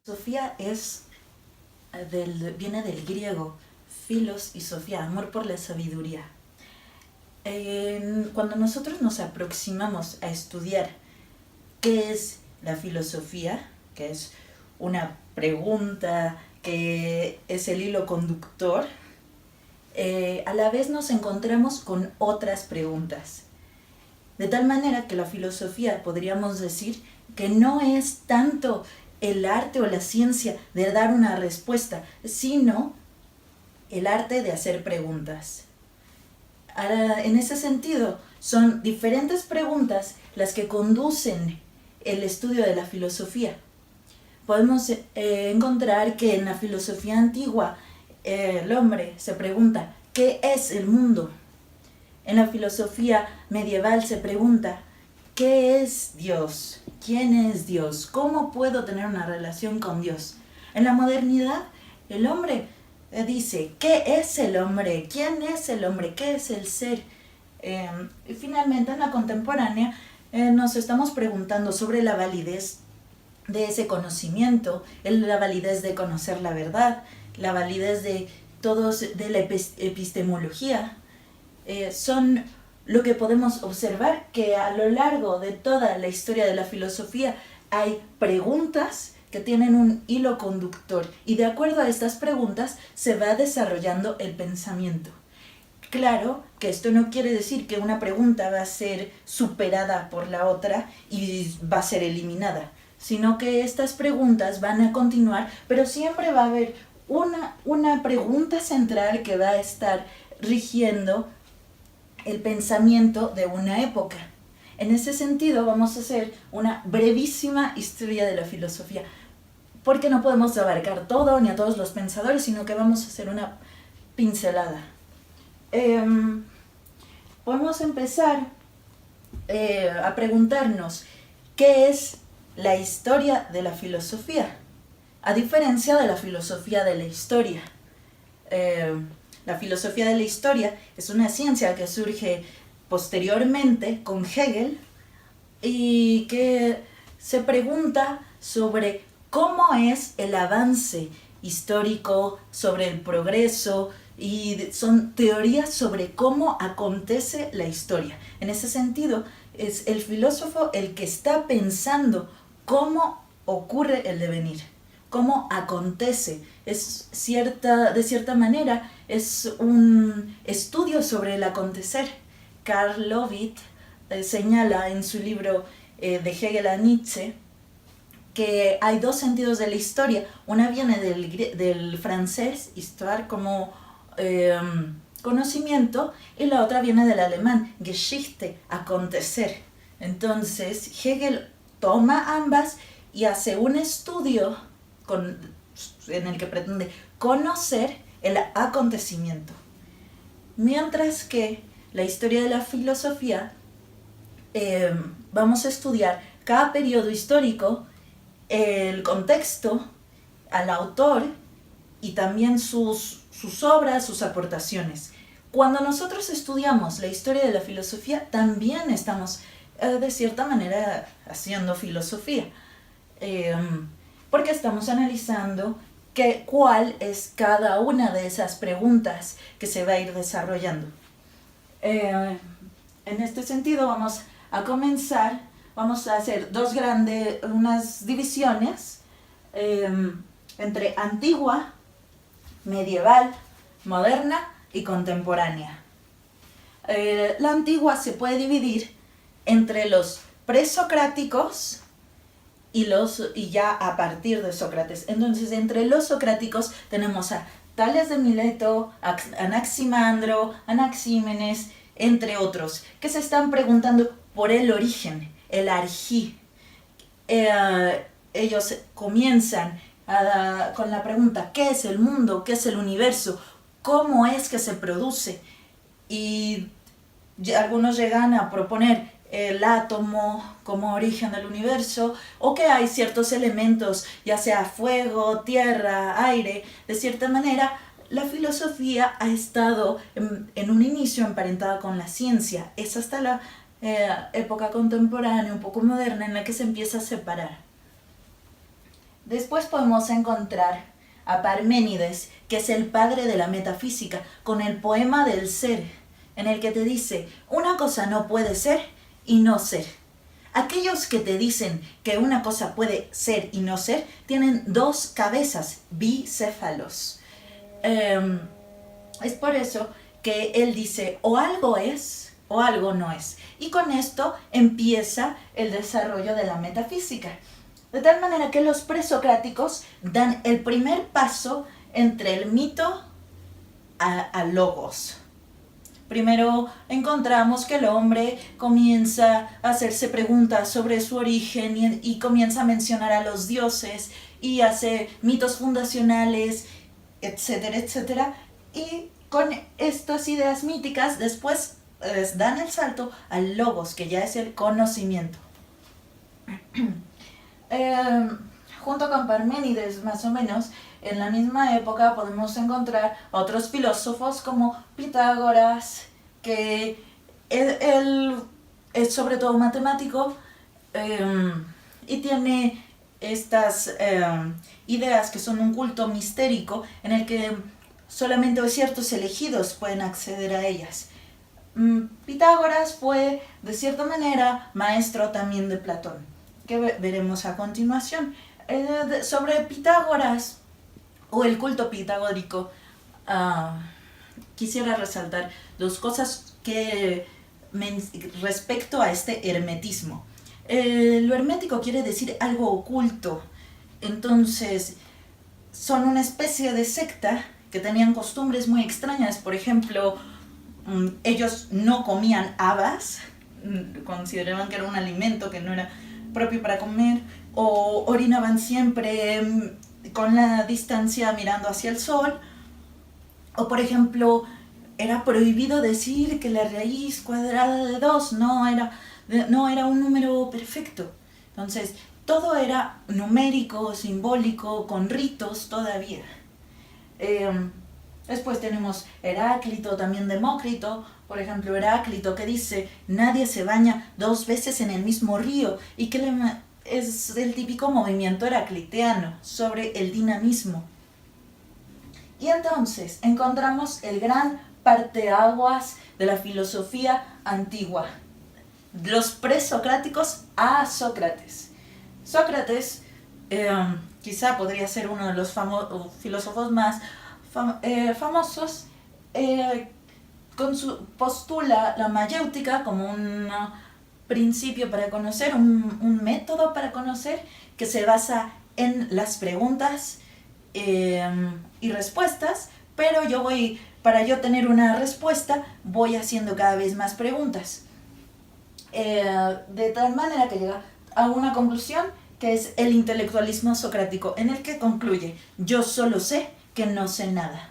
Sofía viene del griego, philos y sofía, amor por la sabiduría. Cuando nosotros nos aproximamos a estudiar qué es la filosofía, que es una pregunta que es el hilo conductor, a la vez nos encontramos con otras preguntas. De tal manera que la filosofía podríamos decir que no es tanto el arte o la ciencia de dar una respuesta, sino el arte de hacer preguntas. En ese sentido, son diferentes preguntas las que conducen el estudio de la filosofía. Podemos encontrar que en la filosofía antigua el hombre se pregunta, ¿qué es el mundo? En la filosofía medieval se pregunta, ¿qué es Dios? ¿Quién es Dios? ¿Cómo puedo tener una relación con Dios? En la modernidad, el hombre dice, ¿qué es el hombre? ¿Quién es el hombre? ¿Qué es el ser? Y finalmente, en la contemporánea, nos estamos preguntando sobre la validez de ese conocimiento, la validez de conocer la verdad, la validez de la epistemología. Son lo que podemos observar que a lo largo de toda la historia de la filosofía hay preguntas que tienen un hilo conductor y de acuerdo a estas preguntas se va desarrollando el pensamiento. Claro que esto no quiere decir que una pregunta va a ser superada por la otra y va a ser eliminada, sino que estas preguntas van a continuar, pero siempre va a haber una pregunta central que va a estar rigiendo el pensamiento de una época. En ese sentido vamos a hacer una brevísima historia de la filosofía, porque no podemos abarcar todo ni a todos los pensadores, sino que vamos a hacer una pincelada. Podemos empezar a preguntarnos qué es la historia de la filosofía, a diferencia de la filosofía de la historia. La filosofía de la historia es una ciencia que surge posteriormente con Hegel y que se pregunta sobre cómo es el avance histórico, sobre el progreso, y son teorías sobre cómo acontece la historia. En ese sentido, es el filósofo el que está pensando cómo ocurre el devenir, cómo acontece. De cierta manera, es un estudio sobre el acontecer. Karl Lovitt señala en su libro de Hegel a Nietzsche que hay dos sentidos de la historia. Una viene del francés, histoire, como conocimiento, y la otra viene del alemán, Geschichte, acontecer. Entonces, Hegel toma ambas y hace un estudio en el que pretende conocer el acontecimiento. Mientras que la historia de la filosofía, vamos a estudiar cada periodo histórico, el contexto, al autor y también sus obras, sus aportaciones. Cuando nosotros estudiamos la historia de la filosofía, también estamos de cierta manera haciendo filosofía, porque estamos analizando cuál es cada una de esas preguntas que se va a ir desarrollando. En este sentido vamos a comenzar, vamos a hacer unas divisiones entre antigua, medieval, moderna y contemporánea. La antigua se puede dividir entre los presocráticos y ya a partir de Sócrates. Entonces, entre los socráticos tenemos a Tales de Mileto, Anaximandro, Anaxímenes, entre otros, que se están preguntando por el origen, el arjí. Ellos comienzan con la pregunta, ¿qué es el mundo? ¿Qué es el universo? ¿Cómo es que se produce? Y algunos llegan a proponer el átomo como origen del universo, o que hay ciertos elementos, ya sea fuego, tierra, aire. De cierta manera, la filosofía ha estado en un inicio emparentada con la ciencia. Es hasta la época contemporánea, un poco moderna, en la que se empieza a separar. Después podemos encontrar a Parménides, que es el padre de la metafísica, con el poema del ser, en el que te dice, una cosa no puede ser y no ser. Aquellos que te dicen que una cosa puede ser y no ser, tienen dos cabezas, bicéfalos. Es por eso que él dice, o algo es o algo no es. Y con esto empieza el desarrollo de la metafísica. De tal manera que los presocráticos dan el primer paso entre el mito a logos. Primero encontramos que el hombre comienza a hacerse preguntas sobre su origen y comienza a mencionar a los dioses y hace mitos fundacionales, etcétera, etcétera. Y con estas ideas míticas después dan el salto al logos, que ya es el conocimiento. Junto con Parménides, más o menos, en la misma época podemos encontrar otros filósofos como Pitágoras, que él es sobre todo matemático y tiene estas ideas que son un culto mistérico en el que solamente ciertos elegidos pueden acceder a ellas. Pitágoras fue, de cierta manera, maestro también de Platón, que veremos a continuación. Sobre Pitágoras o el culto pitagórico, quisiera resaltar dos cosas que respecto a este hermetismo. Lo hermético quiere decir algo oculto. Entonces, son una especie de secta que tenían costumbres muy extrañas. Por ejemplo, ellos no comían habas, consideraban que era un alimento que no era propio para comer, o orinaban siempre con la distancia mirando hacia el sol, o por ejemplo, era prohibido decir que la raíz cuadrada de 2 no era un número perfecto. Entonces, todo era numérico, simbólico, con ritos todavía. Después tenemos Heráclito, también Demócrito, por ejemplo, Heráclito, que dice, nadie se baña 2 veces en el mismo río, y que es el típico movimiento heracliteano sobre el dinamismo. Y entonces encontramos el gran parteaguas de la filosofía antigua, los presocráticos a Sócrates. Sócrates quizá podría ser uno de los filósofos más famosos, postula la mayéutica como un principio para conocer, un método para conocer, que se basa en las preguntas y respuestas, pero para yo tener una respuesta, voy haciendo cada vez más preguntas. De tal manera que llega a una conclusión que es el intelectualismo socrático, en el que concluye, yo solo sé que no sé nada.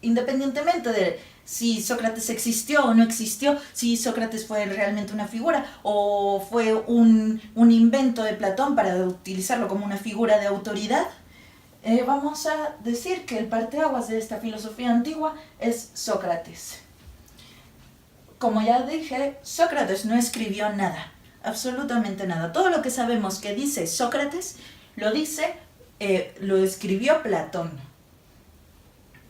Independientemente de si Sócrates existió o no existió, si Sócrates fue realmente una figura o fue un invento de Platón para utilizarlo como una figura de autoridad, vamos a decir que el parteaguas de esta filosofía antigua es Sócrates. Como ya dije, Sócrates no escribió nada, absolutamente nada. Todo lo que sabemos que dice Sócrates, lo escribió Platón.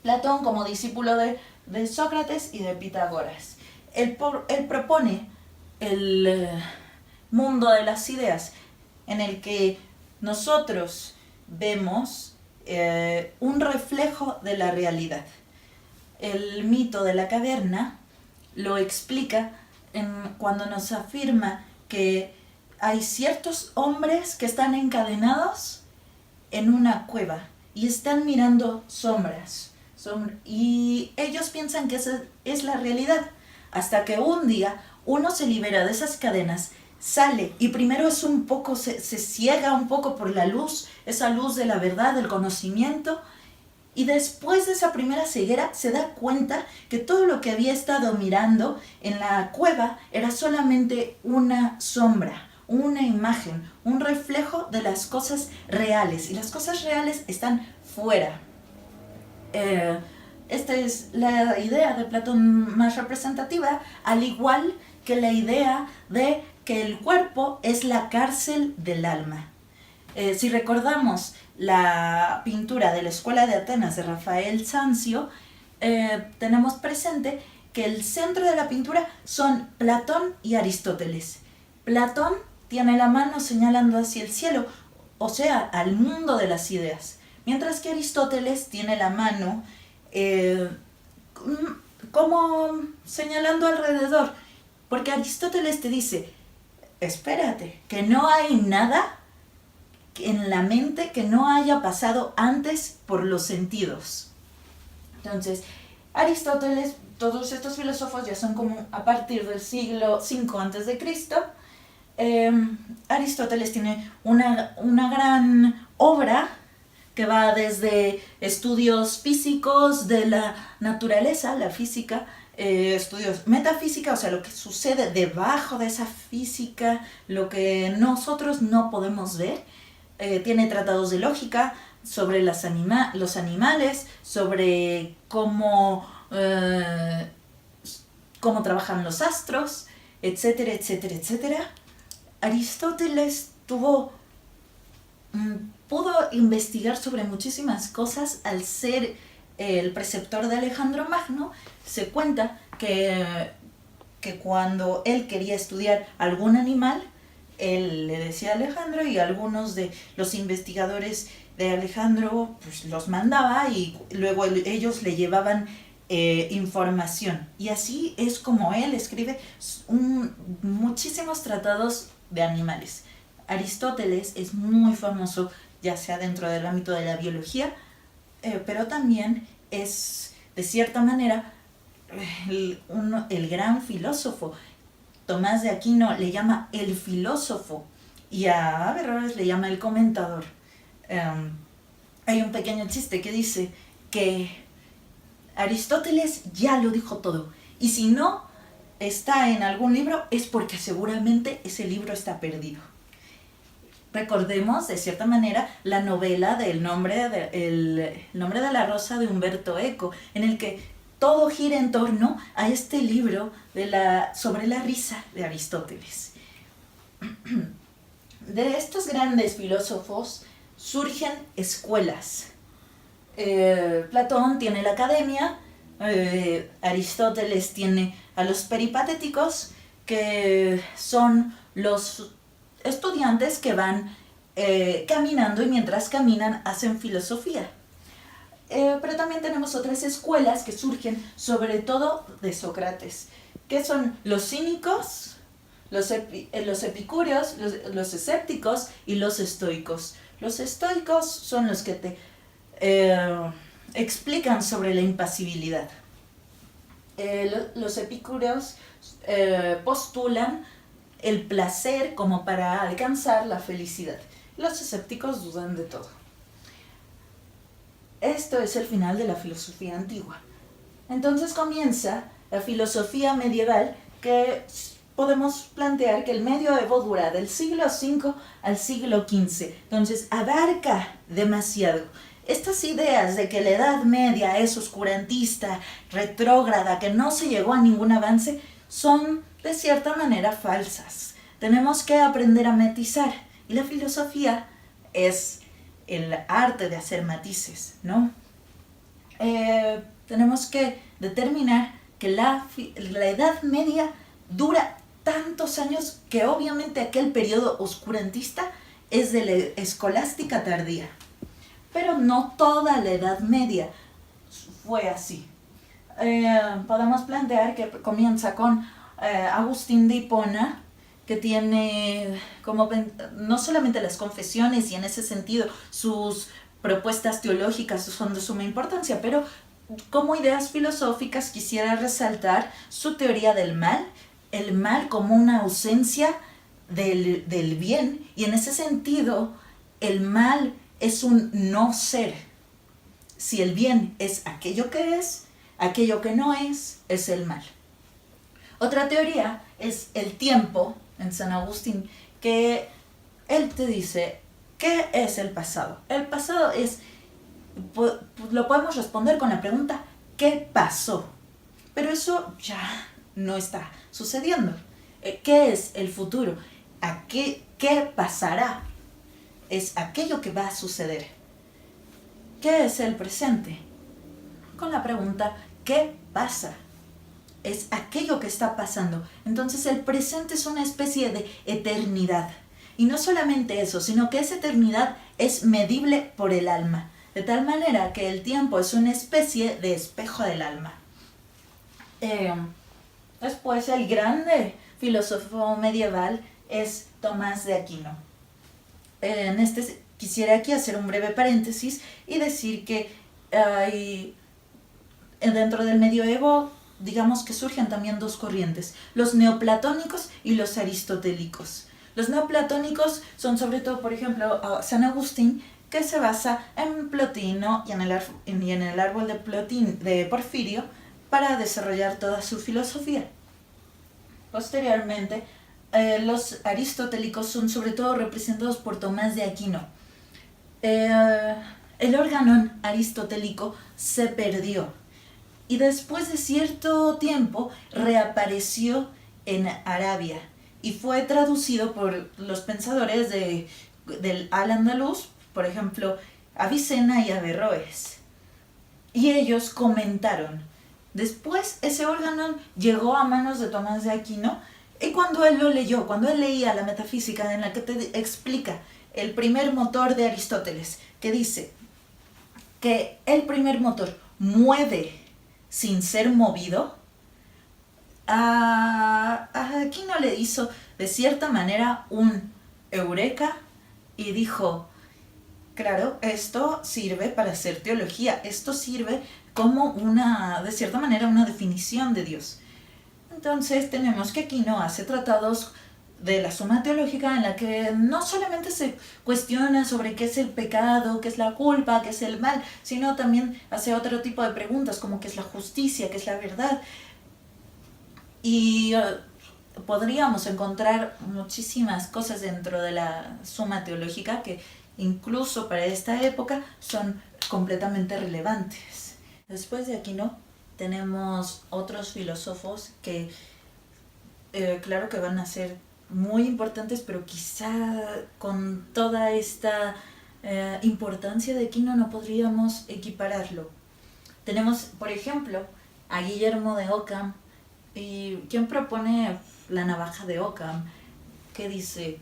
Platón como discípulo de Sócrates y de Pitágoras. Él propone el mundo de las ideas, en el que nosotros vemos un reflejo de la realidad. El mito de la caverna lo explica cuando nos afirma que hay ciertos hombres que están encadenados en una cueva y están mirando sombras. Y ellos piensan que esa es la realidad, hasta que un día uno se libera de esas cadenas, sale y primero es un poco, se ciega un poco por la luz, esa luz de la verdad, del conocimiento, y después de esa primera ceguera se da cuenta que todo lo que había estado mirando en la cueva era solamente una sombra, una imagen, un reflejo de las cosas reales, y las cosas reales están fuera. Esta es la idea de Platón más representativa, al igual que la idea de que el cuerpo es la cárcel del alma. Si recordamos la pintura de la Escuela de Atenas de Rafael Sanzio, tenemos presente que el centro de la pintura son Platón y Aristóteles. Platón tiene la mano señalando hacia el cielo, o sea, al mundo de las ideas, mientras que Aristóteles tiene la mano como señalando alrededor, porque Aristóteles te dice, espérate, que no hay nada en la mente que no haya pasado antes por los sentidos. Entonces, Aristóteles, todos estos filósofos ya son como a partir del siglo V a.C., Aristóteles tiene una gran obra que va desde estudios físicos de la naturaleza, la física, estudios metafísica, o sea, lo que sucede debajo de esa física, lo que nosotros no podemos ver. Tiene tratados de lógica sobre los animales, sobre cómo trabajan los astros, etcétera, etcétera, etcétera. Aristóteles pudo investigar sobre muchísimas cosas al ser el preceptor de Alejandro Magno. Se cuenta que cuando él quería estudiar algún animal, él le decía a Alejandro, y algunos de los investigadores de Alejandro pues los mandaba, y luego ellos le llevaban información. Y así es como él escribe muchísimos tratados de animales. Aristóteles es muy famoso, ya sea dentro del ámbito de la biología, pero también es, de cierta manera, el gran filósofo. Tomás de Aquino le llama el filósofo y a Averroes le llama el comentador. Hay un pequeño chiste que dice que Aristóteles ya lo dijo todo, y si no está en algún libro es porque seguramente ese libro está perdido. Recordemos, de cierta manera, la novela del nombre de la rosa de Umberto Eco, en el que todo gira en torno a este libro sobre la risa de Aristóteles. De estos grandes filósofos surgen escuelas. Platón tiene la academia, Aristóteles tiene a los peripatéticos, que son los estudiantes que van caminando, y mientras caminan hacen filosofía. Pero también tenemos otras escuelas que surgen sobre todo de Sócrates, que son los cínicos, los epicúreos, los escépticos y los estoicos. Los estoicos son los que te explican sobre la impasibilidad. Los epicúreos postulan el placer como para alcanzar la felicidad. Los escépticos dudan de todo. Esto es el final de la filosofía antigua. Entonces comienza la filosofía medieval, que podemos plantear que el medioevo dura del siglo V al siglo XV. Entonces abarca demasiado. Estas ideas de que la Edad Media es oscurantista, retrógrada, que no se llegó a ningún avance, son de cierta manera falsas. Tenemos que aprender a matizar, y la filosofía es el arte de hacer matices, ¿no? Tenemos que determinar que la Edad Media dura tantos años que obviamente aquel periodo oscurantista es de la escolástica tardía. Pero no toda la Edad Media fue así. Podemos plantear que comienza con Agustín de Hipona, que tiene como no solamente las confesiones, y en ese sentido sus propuestas teológicas son de suma importancia, pero como ideas filosóficas quisiera resaltar su teoría del mal, el mal como una ausencia del bien, y en ese sentido el mal es un no ser. Si el bien es aquello que es, aquello que no es el mal. Otra teoría es el tiempo, en San Agustín, que él te dice, ¿qué es el pasado? El pasado lo podemos responder con la pregunta, ¿qué pasó? Pero eso ya no está sucediendo. ¿Qué es el futuro? ¿Qué pasará? Es aquello que va a suceder. ¿Qué es el presente? Con la pregunta, ¿qué pasa? Es aquello que está pasando. Entonces el presente es una especie de eternidad. Y no solamente eso, sino que esa eternidad es medible por el alma. De tal manera que el tiempo es una especie de espejo del alma. Después el grande filósofo medieval es Tomás de Aquino. Quisiera aquí hacer un breve paréntesis y decir que dentro del medioevo, digamos que surgen también dos corrientes, los neoplatónicos y los aristotélicos. Los neoplatónicos son sobre todo, por ejemplo, San Agustín, que se basa en Plotino y en el árbol de Porfirio para desarrollar toda su filosofía. Posteriormente, los aristotélicos son sobre todo representados por Tomás de Aquino. El órganon aristotélico se perdió y después de cierto tiempo reapareció en Arabia y fue traducido por los pensadores del Al-Ándalus, por ejemplo, Avicena y Averroes. Y ellos comentaron. Después ese órgano llegó a manos de Tomás de Aquino y cuando él lo leyó, cuando él leía la metafísica en la que te explica el primer motor de Aristóteles, que dice que el primer motor mueve sin ser movido, a Aquino le hizo de cierta manera un eureka y dijo, claro, esto sirve para hacer teología, esto sirve como de cierta manera, una definición de Dios. Entonces tenemos que Aquino hace tratados de la Suma Teológica en la que no solamente se cuestiona sobre qué es el pecado, qué es la culpa, qué es el mal, sino también hace otro tipo de preguntas como qué es la justicia, qué es la verdad. Y podríamos encontrar muchísimas cosas dentro de la Suma Teológica que incluso para esta época son completamente relevantes. Después de Aquino tenemos otros filósofos que claro que van a ser muy importantes, pero quizá con toda esta importancia de Aquino no podríamos equipararlo. Tenemos, por ejemplo, a Guillermo de Ockham, y quien propone la navaja de Ockham, que dice,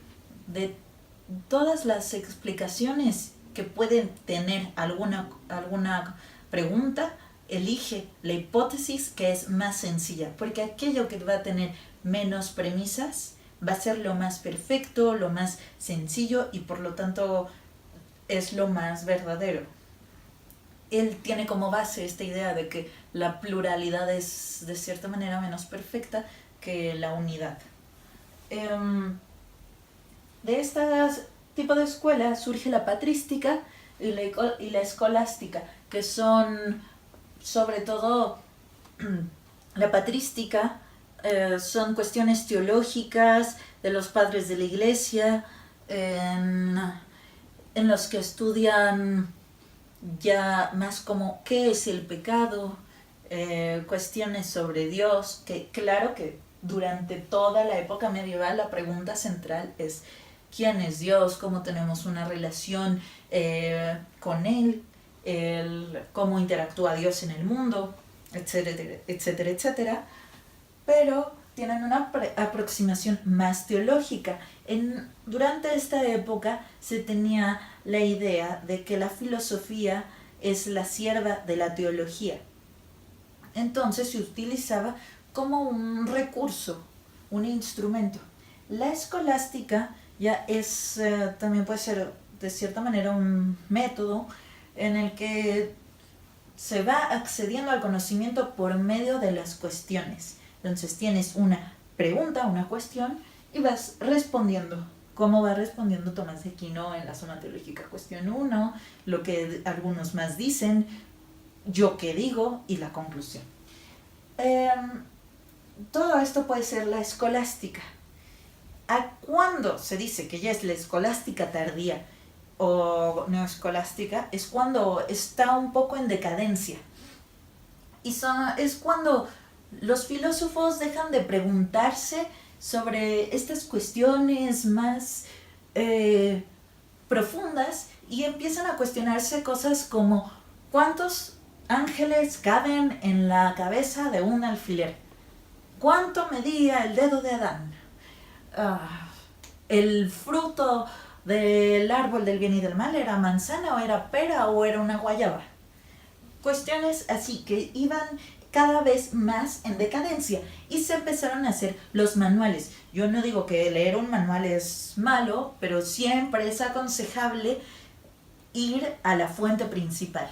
de todas las explicaciones que pueden tener alguna pregunta, elige la hipótesis que es más sencilla, porque aquello que va a tener menos premisas va a ser lo más perfecto, lo más sencillo y por lo tanto es lo más verdadero. Él tiene como base esta idea de que la pluralidad es de cierta manera menos perfecta que la unidad. De este tipo de escuela surge la patrística y la escolástica, que son sobre todo la patrística, son cuestiones teológicas de los padres de la iglesia, en los que estudian ya más como qué es el pecado, cuestiones sobre Dios, que claro que durante toda la época medieval la pregunta central es ¿quién es Dios? ¿Cómo tenemos una relación con Él? Cómo interactúa Dios en el mundo, etcétera, etcétera, etcétera. Pero tienen una aproximación más teológica. Durante esta época se tenía la idea de que la filosofía es la sierva de la teología. Entonces se utilizaba como un recurso, un instrumento. La escolástica ya es, también puede ser de cierta manera un método en el que se va accediendo al conocimiento por medio de las cuestiones. Entonces tienes una pregunta, una cuestión y vas respondiendo. ¿Cómo va respondiendo Tomás de Aquino en la Suma Teológica? Cuestión 1, lo que algunos más dicen, yo qué digo y la conclusión. Todo esto puede ser la escolástica. ¿A cuándo se dice que ya es la escolástica tardía o neoescolástica? Es cuando está un poco en decadencia. Y es cuando los filósofos dejan de preguntarse sobre estas cuestiones más profundas y empiezan a cuestionarse cosas como ¿cuántos ángeles caben en la cabeza de un alfiler? ¿Cuánto medía el dedo de Adán? ¿El fruto del árbol del bien y del mal era manzana o era pera o era una guayaba? Cuestiones así que iban cada vez más en decadencia y se empezaron a hacer los manuales. Yo no digo que leer un manual es malo, pero siempre es aconsejable ir a la fuente principal.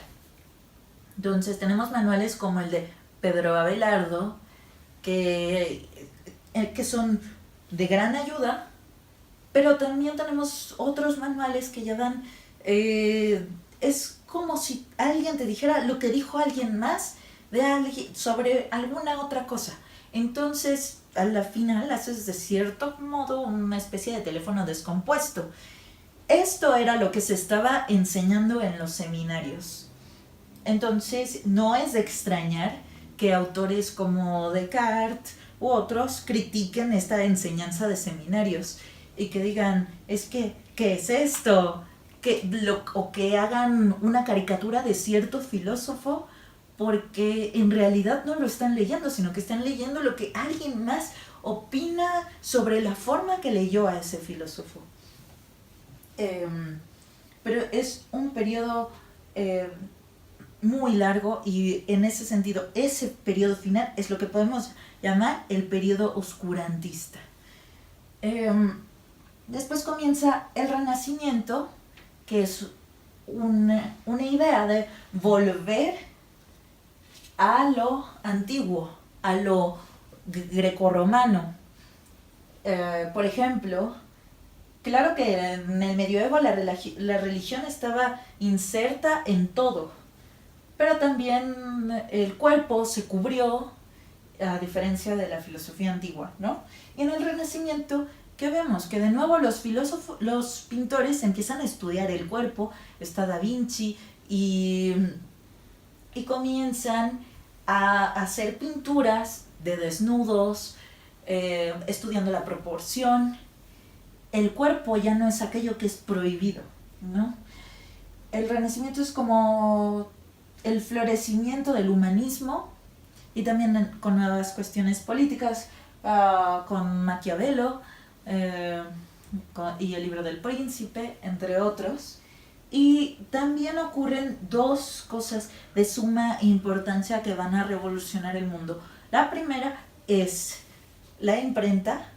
Entonces tenemos manuales como el de Pedro Abelardo, que son de gran ayuda, pero también tenemos otros manuales que ya dan... es como si alguien te dijera lo que dijo alguien más de alguien sobre alguna otra cosa. Entonces, a la final haces de cierto modo una especie de teléfono descompuesto. Esto era lo que se estaba enseñando en los seminarios. Entonces, no es de extrañar que autores como Descartes u otros critiquen esta enseñanza de seminarios y que digan, es que, ¿qué es esto? O que hagan una caricatura de cierto filósofo porque en realidad no lo están leyendo, sino que están leyendo lo que alguien más opina sobre la forma que leyó a ese filósofo. Pero es un periodo muy largo y en ese sentido, ese periodo final es lo que podemos llamar el periodo oscurantista. Después comienza el Renacimiento, que es una idea de volver a lo antiguo, a lo grecorromano. Por ejemplo, claro que en el medioevo la religión estaba inserta en todo, pero también el cuerpo se cubrió, a diferencia de la filosofía antigua, ¿no? Y en el Renacimiento, ¿qué vemos? Que de nuevo los pintores empiezan a estudiar el cuerpo, está Da Vinci, y comienzan a hacer pinturas de desnudos, estudiando la proporción. El cuerpo ya no es aquello que es prohibido, ¿no? El Renacimiento es como el florecimiento del humanismo y también con nuevas cuestiones políticas, con Maquiavelo y el libro del príncipe, entre otros. Y también ocurren dos cosas de suma importancia que van a revolucionar el mundo. La primera es la imprenta.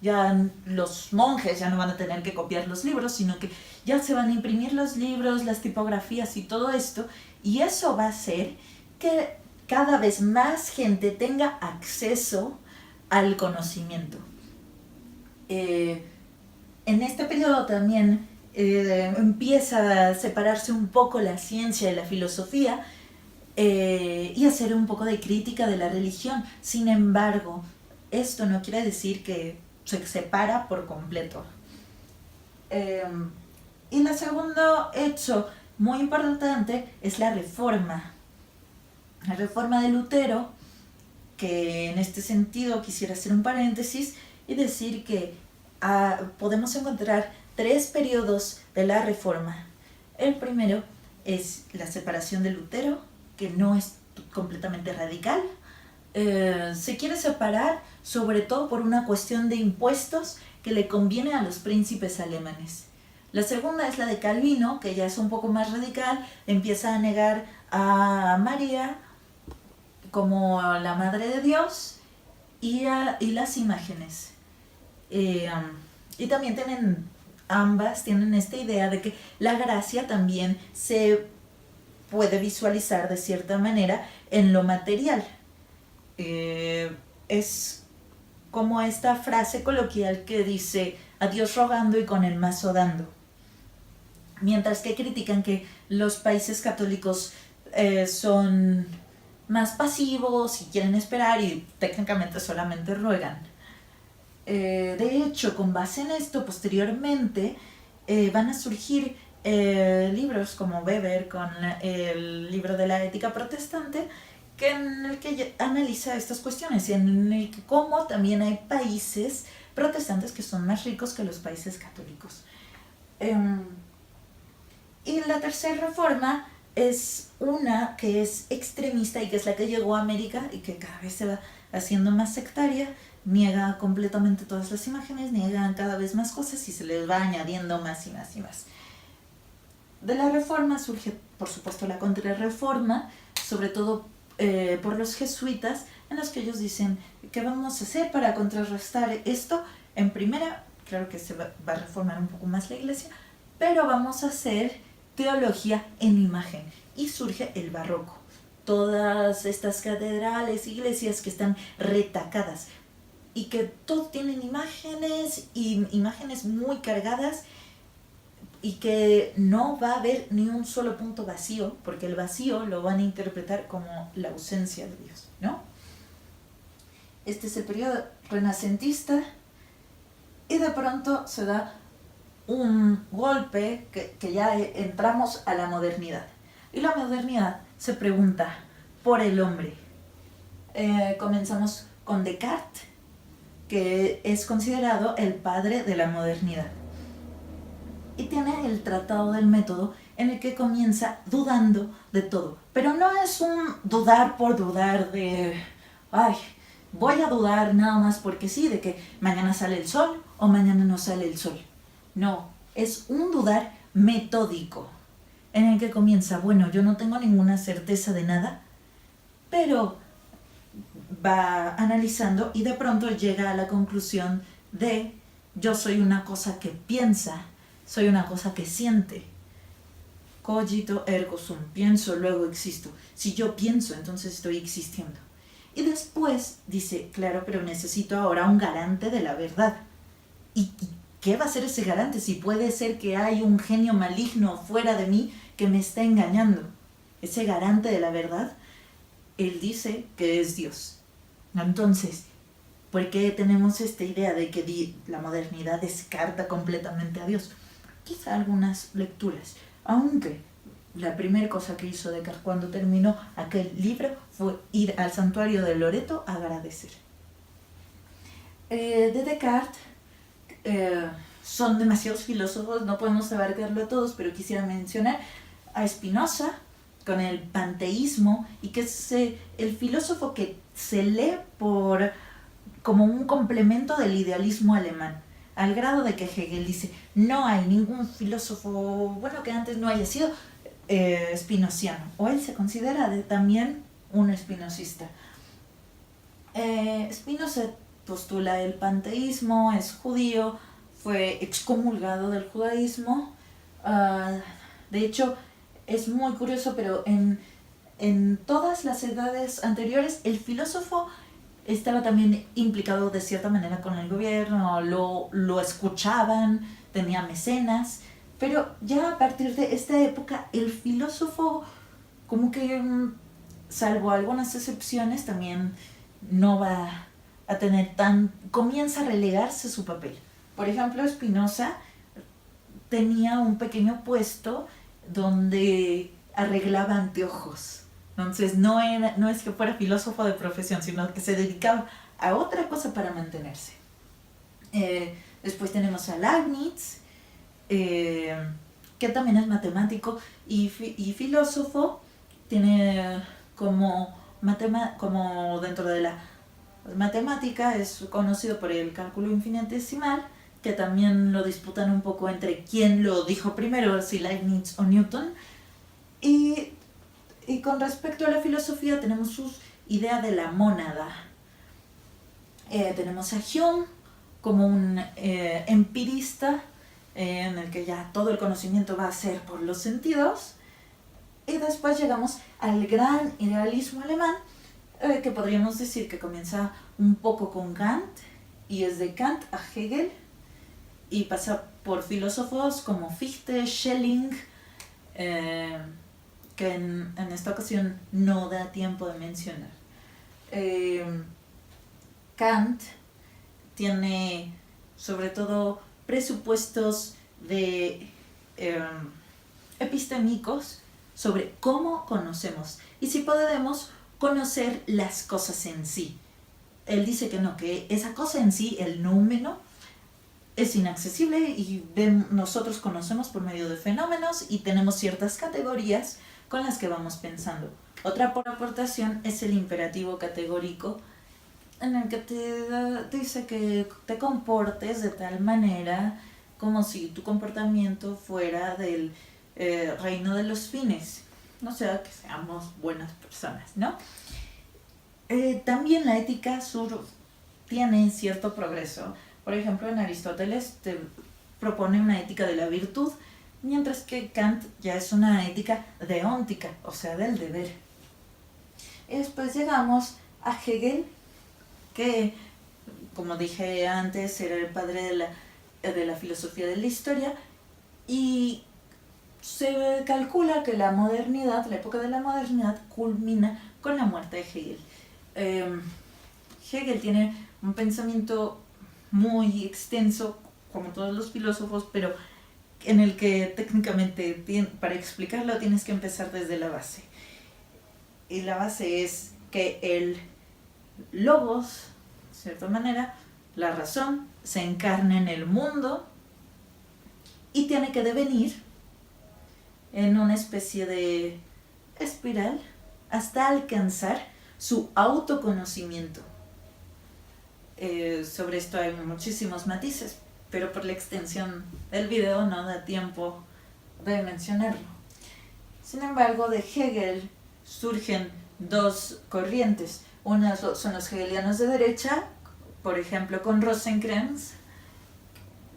Ya los monjes ya no van a tener que copiar los libros, sino que ya se van a imprimir los libros, las tipografías y todo esto. Y eso va a hacer que cada vez más gente tenga acceso al conocimiento. En este periodo también empieza a separarse un poco la ciencia de la filosofía y hacer un poco de crítica de la religión. Sin embargo, esto no quiere decir que se separa por completo. Y el segundo hecho muy importante es la Reforma. La Reforma de Lutero, que en este sentido quisiera hacer un paréntesis y decir que podemos encontrar 3 periodos de la Reforma. El primero es la separación de Lutero, que no es completamente radical. Se quiere separar sobre todo por una cuestión de impuestos que le conviene a los príncipes alemanes. La segunda es la de Calvino, que ya es un poco más radical, empieza a negar a María como la Madre de Dios y las imágenes. Y también ambas tienen esta idea de que la gracia también se puede visualizar de cierta manera en lo material. Es como esta frase coloquial que dice a Dios rogando y con el mazo dando. Mientras que critican que los países católicos son más pasivos y quieren esperar y técnicamente solamente ruegan. De hecho, con base en esto, posteriormente van a surgir libros como Weber con el libro de la ética protestante, en el que analiza estas cuestiones y en el que cómo también hay países protestantes que son más ricos que los países católicos. Y la tercera reforma es una que es extremista y que es la que llegó a América y que cada vez se va haciendo más sectaria, niega completamente todas las imágenes, niega cada vez más cosas y se les va añadiendo más y más y más. De la reforma surge, por supuesto, la contrarreforma, sobre todo por los jesuitas, en los que ellos dicen, ¿qué vamos a hacer para contrarrestar esto? En primera, claro que se va a reformar un poco más la iglesia, pero vamos a hacer teología en imagen. Y surge el barroco. Todas estas catedrales, iglesias que están retacadas y que todo tienen imágenes y imágenes muy cargadas y que no va a haber ni un solo punto vacío, porque el vacío lo van a interpretar como la ausencia de Dios, ¿no? Este es el periodo renacentista y de pronto se da un golpe que ya entramos a la modernidad. Y la modernidad se pregunta por el hombre. Comenzamos con Descartes, que es considerado el padre de la modernidad. Y tiene el Tratado del Método en el que comienza dudando de todo. Pero no es un dudar por dudar de, ay, voy a dudar nada más porque sí, de que mañana sale el sol o mañana no sale el sol. No, es un dudar metódico en el que comienza, bueno, yo no tengo ninguna certeza de nada, pero va analizando y de pronto llega a la conclusión de yo soy una cosa que piensa, soy una cosa que siente. Cogito ergo sum, pienso, luego existo. Si yo pienso, entonces estoy existiendo. Y después dice, claro, pero necesito ahora un garante de la verdad. ¿Y qué va a ser ese garante si puede ser que hay un genio maligno fuera de mí que me está engañando? Ese garante de la verdad, él dice que es Dios. Entonces, ¿por qué tenemos esta idea de que la modernidad descarta completamente a Dios? Quizá algunas lecturas, aunque la primera cosa que hizo Descartes cuando terminó aquel libro fue ir al santuario de Loreto a agradecer. De Descartes son demasiados filósofos, no podemos abarcarlo a todos, pero quisiera mencionar a Spinoza con el panteísmo, y que es el filósofo que se lee como un complemento del idealismo alemán, al grado de que Hegel dice, no hay ningún filósofo bueno que antes no haya sido spinoziano, o él se considera también un spinozista. Spinoza postula el panteísmo, es judío, fue excomulgado del judaísmo. De hecho, es muy curioso, pero en todas las edades anteriores el filósofo estaba también implicado de cierta manera con el gobierno, lo escuchaban, tenía mecenas, pero ya a partir de esta época el filósofo, como que, salvo algunas excepciones, también no va a tener comienza a relegarse su papel. Por ejemplo, Spinoza tenía un pequeño puesto donde arreglaba anteojos. Entonces no es que fuera filósofo de profesión, sino que se dedicaba a otra cosa para mantenerse. Después tenemos a Leibniz, que también es matemático y filósofo. Tiene como dentro de la matemática es conocido por el cálculo infinitesimal, que también lo disputan un poco entre quién lo dijo primero, si Leibniz o Newton. Y con respecto a la filosofía tenemos sus ideas de la mónada. Tenemos a Hume como un empirista, en el que ya todo el conocimiento va a ser por los sentidos. Y después llegamos al gran idealismo alemán, que podríamos decir que comienza un poco con Kant, y es de Kant a Hegel, y pasa por filósofos como Fichte, Schelling, que en esta ocasión no da tiempo de mencionar. Kant tiene sobre todo presupuestos epistémicos sobre cómo conocemos y si podemos conocer las cosas en sí. Él dice que no, que esa cosa en sí, el noumeno, es inaccesible y nosotros conocemos por medio de fenómenos y tenemos ciertas categorías con las que vamos pensando. Otra aportación es el imperativo categórico, en el que te dice que te comportes de tal manera como si tu comportamiento fuera del reino de los fines, o sea, que seamos buenas personas, ¿no? También la ética tiene cierto progreso. Por ejemplo, en Aristóteles te propone una ética de la virtud, mientras que Kant ya es una ética deóntica, o sea, del deber. Y después llegamos a Hegel, que, como dije antes, era el padre de la filosofía de la historia, y se calcula que la modernidad, la época de la modernidad, culmina con la muerte de Hegel. Hegel tiene un pensamiento muy extenso, como todos los filósofos, pero en el que técnicamente para explicarlo tienes que empezar desde la base. Y la base es que el logos, de cierta manera, la razón, se encarna en el mundo y tiene que devenir en una especie de espiral hasta alcanzar su autoconocimiento. Sobre esto hay muchísimos matices, pero por la extensión del video no da tiempo de mencionarlo. Sin embargo, de Hegel surgen dos corrientes. Unas son los hegelianos de derecha, por ejemplo con Rosenkranz,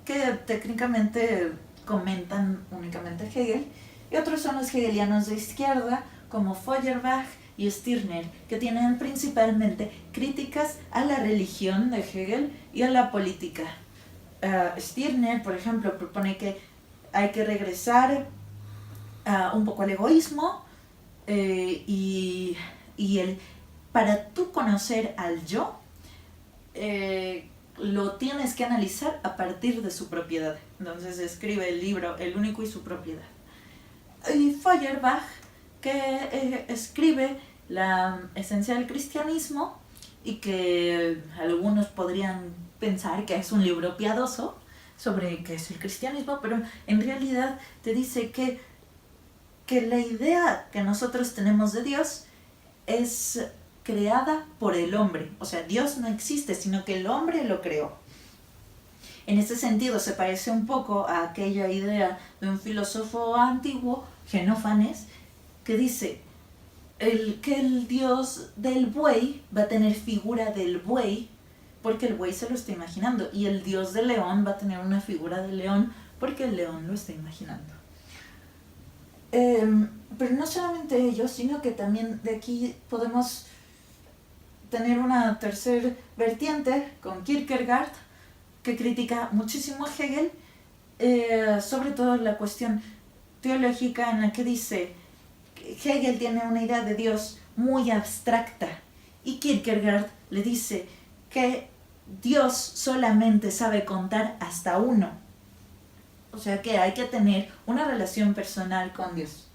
que técnicamente comentan únicamente Hegel, y otros son los hegelianos de izquierda, como Feuerbach y Stirner, que tienen principalmente críticas a la religión de Hegel y a la política. Stirner, por ejemplo, propone que hay que regresar un poco al egoísmo y para tú conocer al yo, lo tienes que analizar a partir de su propiedad. Entonces escribe el libro El único y su propiedad. Y Feuerbach, que escribe la esencia del cristianismo y que algunos podrían pensar que es un libro piadoso sobre qué es el cristianismo, pero en realidad te dice que la idea que nosotros tenemos de Dios es creada por el hombre. O sea, Dios no existe, sino que el hombre lo creó. En ese sentido se parece un poco a aquella idea de un filósofo antiguo, Genófanes, que dice que el dios del buey va a tener figura del buey porque el buey se lo está imaginando, y el dios del león va a tener una figura del león porque el león lo está imaginando. Pero no solamente ellos, sino que también de aquí podemos tener una tercera vertiente con Kierkegaard, que critica muchísimo a Hegel, sobre todo la cuestión teológica, en la que dice que Hegel tiene una idea de Dios muy abstracta y Kierkegaard le dice que Dios solamente sabe contar hasta 1. O sea que hay que tener una relación personal con Dios.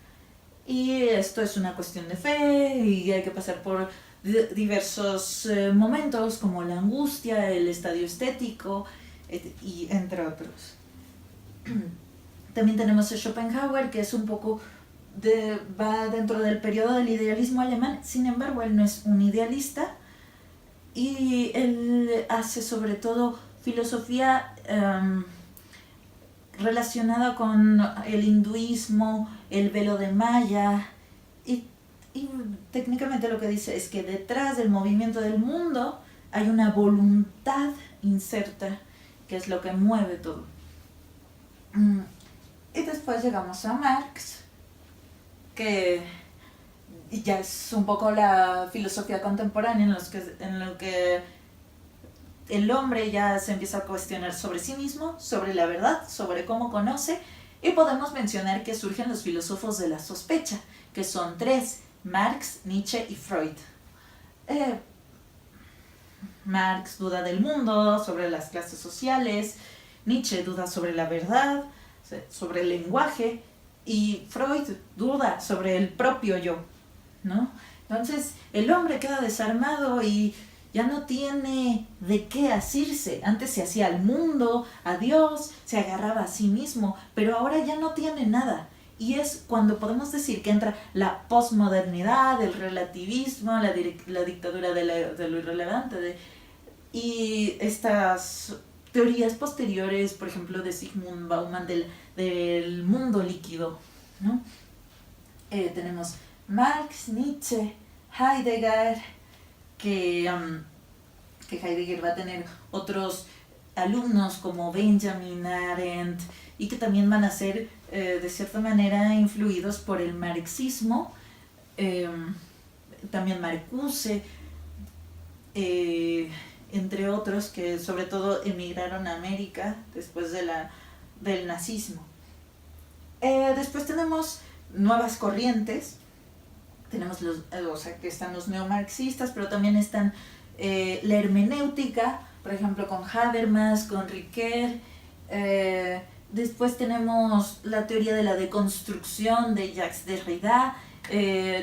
Y esto es una cuestión de fe y hay que pasar por diversos momentos como la angustia, el estadio estético, y entre otros. También tenemos a Schopenhauer, que es un poco va dentro del periodo del idealismo alemán. Sin embargo, él no es un idealista y él hace sobre todo filosofía relacionada con el hinduismo, el velo de Maya, y técnicamente lo que dice es que detrás del movimiento del mundo hay una voluntad inserta, que es lo que mueve todo. Y después llegamos a Marx, que ya es un poco la filosofía contemporánea en lo que el hombre ya se empieza a cuestionar sobre sí mismo, sobre la verdad, sobre cómo conoce, y podemos mencionar que surgen los filósofos de la sospecha, que son 3, Marx, Nietzsche y Freud. Marx duda del mundo, sobre las clases sociales, Nietzsche duda sobre la verdad, sobre el lenguaje, y Freud duda sobre el propio yo, ¿no? Entonces el hombre queda desarmado y ya no tiene de qué asirse. Antes se hacía al mundo, a Dios, se agarraba a sí mismo, pero ahora ya no tiene nada. Y es cuando podemos decir que entra la posmodernidad, el relativismo, la dictadura de lo irrelevante. Y estas teorías posteriores, por ejemplo, de Sigmund Bauman del mundo líquido, ¿no? Tenemos Marx, Nietzsche, Heidegger, que Heidegger va a tener otros alumnos como Benjamin Arendt y que también van a ser de cierta manera influidos por el marxismo, también Marcuse, entre otros que sobre todo emigraron a América después del nazismo. Después tenemos nuevas corrientes, tenemos que están los neomarxistas, pero también están la hermenéutica, por ejemplo con Habermas, con Ricoeur. Después tenemos la teoría de la deconstrucción de Jacques Derrida,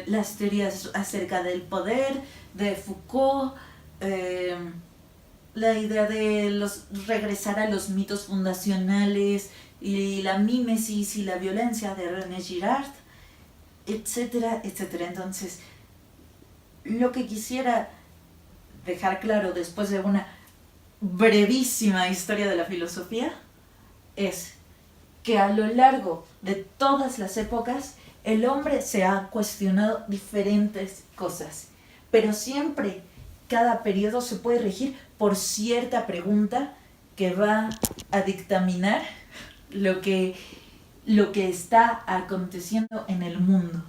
las teorías acerca del poder de Foucault, la idea de regresar a los mitos fundacionales y la mímesis y la violencia de René Girard, etcétera, etcétera. Entonces, lo que quisiera dejar claro después de una brevísima historia de la filosofía es que a lo largo de todas las épocas el hombre se ha cuestionado diferentes cosas, pero siempre cada periodo se puede regir por cierta pregunta que va a dictaminar lo que está aconteciendo en el mundo.